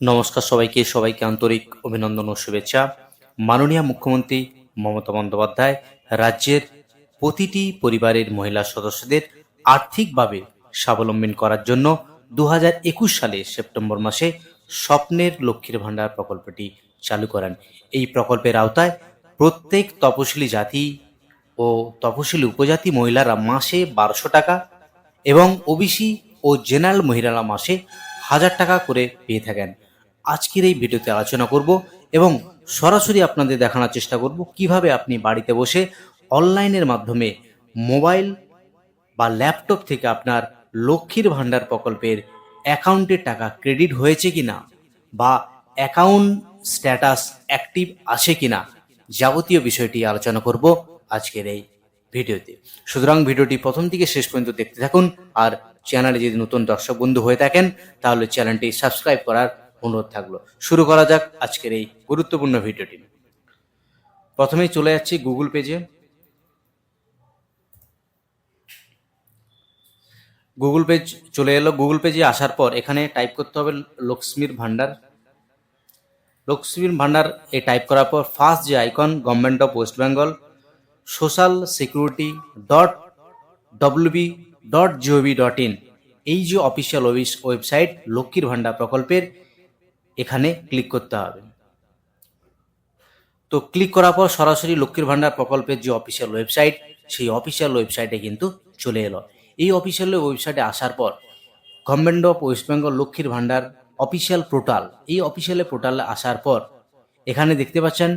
নমস্কার সবাইকে আন্তরিক অভিনন্দন ও শুভেচ্ছা। মাননীয় মুখ্যমন্ত্রী মমতা বন্দ্যোপাধ্যায় রাজ্যের প্রতিটি পরিবারের মহিলা সদস্যদের আর্থিকভাবে স্বাবলম্বী করার জন্য 2021 সালে সেপ্টেম্বর মাসে স্বপ্নের লক্ষ্মীর ভাণ্ডার প্রকল্পটি চালু করেন। এই প্রকল্পের আওতায় প্রত্যেক তপশিলি জাতি ও তপশিলি উপজাতি মহিলারা মাসে 1200 টাকা এবং ওবিসি ও জেনারেল মহিলারা মাসে 1000 টাকা করে পেয়ে থাকেন। আজকের এই ভিডিওতে আলোচনা করব এবং সরাসরি আপনাদের দেখানোর চেষ্টা করব কিভাবে আপনি বাড়িতে বসে অনলাইনের মাধ্যমে মোবাইল বা ল্যাপটপ থেকে আপনার লক্ষ্মীর ভাণ্ডার প্রকল্পের অ্যাকাউন্টে টাকা ক্রেডিট হয়েছে কিনা বা অ্যাকাউন্ট স্ট্যাটাস অ্যাক্টিভ আছে কিনা যাবতীয় বিষয়টি আলোচনা করব আজকের এই ভিডিওতে। সুতরাং ভিডিওটি প্রথম থেকে শেষ পর্যন্ত দেখতে থাকুন। আর চ্যানেলে যদি নতুন দর্শক বন্ধু হয়ে থাকেন তাহলে চ্যানেলটি সাবস্ক্রাইব করার অনুরোধ থাকলো। শুরু করা যাক আজকের এই গুরুত্বপূর্ণ ভিডিওটি। প্রথমেই চলে যাচ্ছি গুগল পেজে। গুগল পেজ চলে এলো। গুগল পেজে আসার পর এখানে টাইপ করতে হবে লক্ষ্মীর ভাণ্ডার। লক্ষ্মীর ভাণ্ডার এ টাইপ করার পর ফার্স্ট যে icon government of West Bengal social security .wb.gov.in এই যে অফিসিয়াল ওয়েবসাইট লক্ষ্মীর ভাণ্ডার প্রকল্পের এখানে ক্লিক করতে হবে। তো ক্লিক করার পর সরাসরি লক্ষ্মীর ভাণ্ডার প্রকল্পের যে অফিসিয়াল ওয়েবসাইট সেই অফিসিয়াল ওয়েবসাইটে কিন্তু চলে এলো। এই অফিসিয়াল ওয়েবসাইটে আসার পর গভর্নমেন্ট অফ ওয়েস্ট বেঙ্গল লক্ষ্মীর ভাণ্ডার অফিসিয়াল পোর্টাল, এই অফিসিয়াল পোর্টালে আসার পর এখানে দেখতে পাচ্ছেন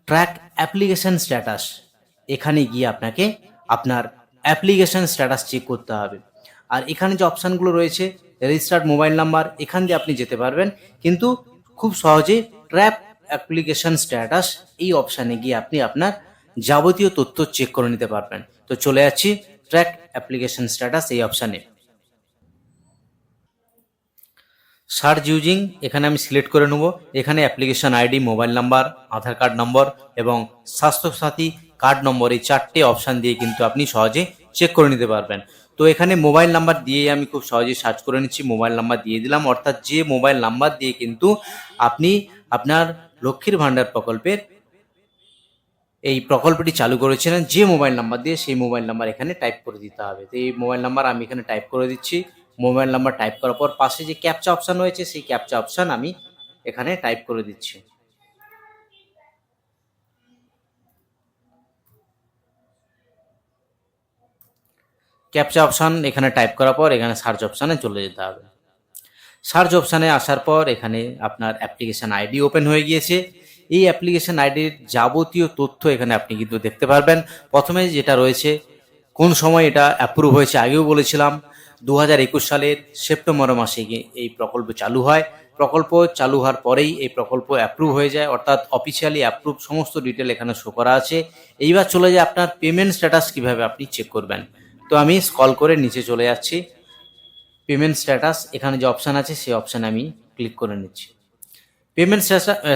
ট্র্যাক অ্যাপ্লিকেশন স্ট্যাটাস। এখানে গিয়ে আপনাকে আপনার অ্যাপ্লিকেশন স্ট্যাটাস চেক করতে হবে। আর এখানে যে অপশানগুলো রয়েছে রেজিস্টার্ড মোবাইল নাম্বার, এখান দিয়ে আপনি যেতে পারবেন, কিন্তু খুব সহজে ট্র্যাক অ্যাপ্লিকেশন স্ট্যাটাস এই অপশানে গিয়ে আপনি আপনার যাবতীয় তথ্য চেক করে নিতে পারবেন। তো চলে যাচ্ছি ট্র্যাক অ্যাপ্লিকেশন স্ট্যাটাস এই অপশানে। সার্চ ইউজিং এখানে আমি সিলেক্ট করে নেব। এখানে অ্যাপ্লিকেশন আইডি, মোবাইল নাম্বার, আধার কার্ড নম্বর এবং স্বাস্থ্যসাথী কার্ড নম্বর এই 4টে অপশান দিয়ে কিন্তু আপনি সহজে চেক করে নিতে পারবেন। তো এখানে মোবাইল নাম্বার দিয়ে আমি খুব সহজে সার্চ করে নিচ্ছি। মোবাইল নাম্বার দিয়ে দিলাম, অর্থাৎ যে মোবাইল নাম্বার দিয়ে কিন্তু আপনি আপনার লক্ষ্মীর ভাণ্ডার প্রকল্পের এই প্রকল্পটি চালু করেছিলেন, যে মোবাইল নাম্বার দিয়ে সেই মোবাইল নাম্বার এখানে টাইপ করে দিতে হবে। তো এই মোবাইল নাম্বার আমি এখানে টাইপ করে দিচ্ছি। মোবাইল নাম্বার টাইপ করার পর পাশে যে ক্যাপচা অপশান রয়েছে সেই ক্যাপচা অপশান আমি এখানে টাইপ করে দিচ্ছি। ক্যাপচা অপশান এখানে টাইপ করার পর এখানে সার্চ অপশানে চলে যেতে হবে। সার্চ অপশানে আসার পর এখানে আপনার অ্যাপ্লিকেশান আইডি ওপেন হয়ে গিয়েছে। এই অ্যাপ্লিকেশান আইডির যাবতীয় তথ্য এখানে আপনি কিন্তু দেখতে পারবেন। প্রথমে যেটা রয়েছে কোন সময় এটা অ্যাপ্রুভ হয়েছে, আগেও বলেছিলাম 2021 সালের সেপ্টেম্বর মাসে এই প্রকল্প চালু হয়। প্রকল্প চালু হওয়ার পরেই এই প্রকল্প অ্যাপ্রুভ হয়ে যায়, অর্থাৎ অফিসিয়ালি অ্যাপ্রুভ সমস্ত ডিটেল এখানে শো করা আছে। এইবার চলে যায় আপনার পেমেন্ট স্ট্যাটাস কিভাবে আপনি চেক করবেন। তো আমি স্ক্রল করে নিচে চলে যাচ্ছি। পেমেন্ট স্ট্যাটাস এখানে যে অপশান আছে সেই অপশানে আমি ক্লিক করে নিচ্ছি। পেমেন্ট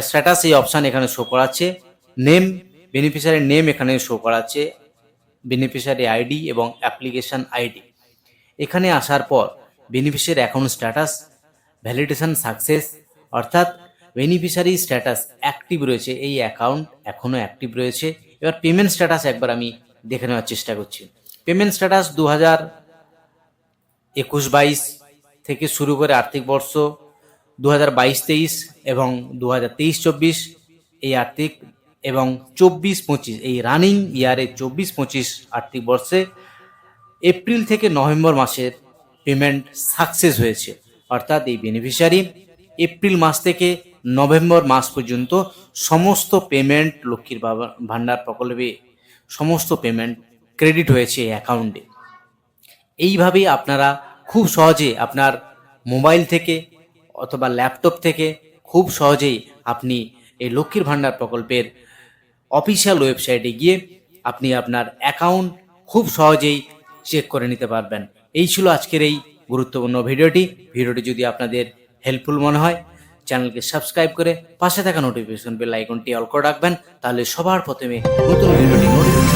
স্ট্যাটাস এই অপশান এখানে শো করাচ্ছে। নেম, বেনিফিশিয়ারি নেম এখানে শো করাচ্ছে, বেনিফিশিয়ারি আইডি এবং অ্যাপ্লিকেশান আইডি। এখানে আসার পর beneficiary account status validation success, অর্থাৎ বেনিফিশিয়ারি স্ট্যাটাস অ্যাক্টিভ রয়েছে, এই অ্যাকাউন্ট এখনও অ্যাক্টিভ রয়েছে। এবার পেমেন্ট স্ট্যাটাস একবার আমি দেখে নেওয়ার চেষ্টা করছি। পেমেন্ট স্ট্যাটাস 2021-22 থেকে শুরু করে আর্থিক বর্ষ 2022-23 এবং 2023-24 এই আর্থিক এবং 24-25 এই রানিং ইয়ারে 24-25 আর্থিক বর্ষে এপ্রিল থেকে নভেম্বর মাসের পেমেন্ট সাকসেস হয়েছে, অর্থাৎ এই বেনিফিশিয়ারি এপ্রিল মাস থেকে নভেম্বর মাস পর্যন্ত সমস্ত পেমেন্ট লক্ষ্মীর ভাণ্ডার প্রকল্পে সমস্ত পেমেন্ট ক্রেডিট হয়েছে এই অ্যাকাউন্টে। এইভাবেই আপনারা খুব সহজে আপনার মোবাইল থেকে অথবা ল্যাপটপ থেকে খুব সহজেই আপনি এই লক্ষ্মীর ভাণ্ডার প্রকল্পের অফিসিয়াল ওয়েবসাইটে গিয়ে আপনি আপনার অ্যাকাউন্ট খুব সহজেই চেক করে নিতে পারবেন। এই ছিল আজকের এই গুরুত্বপূর্ণ ভিডিওটি। ভিডিওটি যদি আপনাদের হেল্পফুল মনে হয় চ্যানেলকে সাবস্ক্রাইব করে পাশে থাকা নোটিফিকেশন বেল আইকনটি অল করে রাখবেন, তাহলে সবার প্রথমে নতুন ভিডিওটি নোটিফিকেশন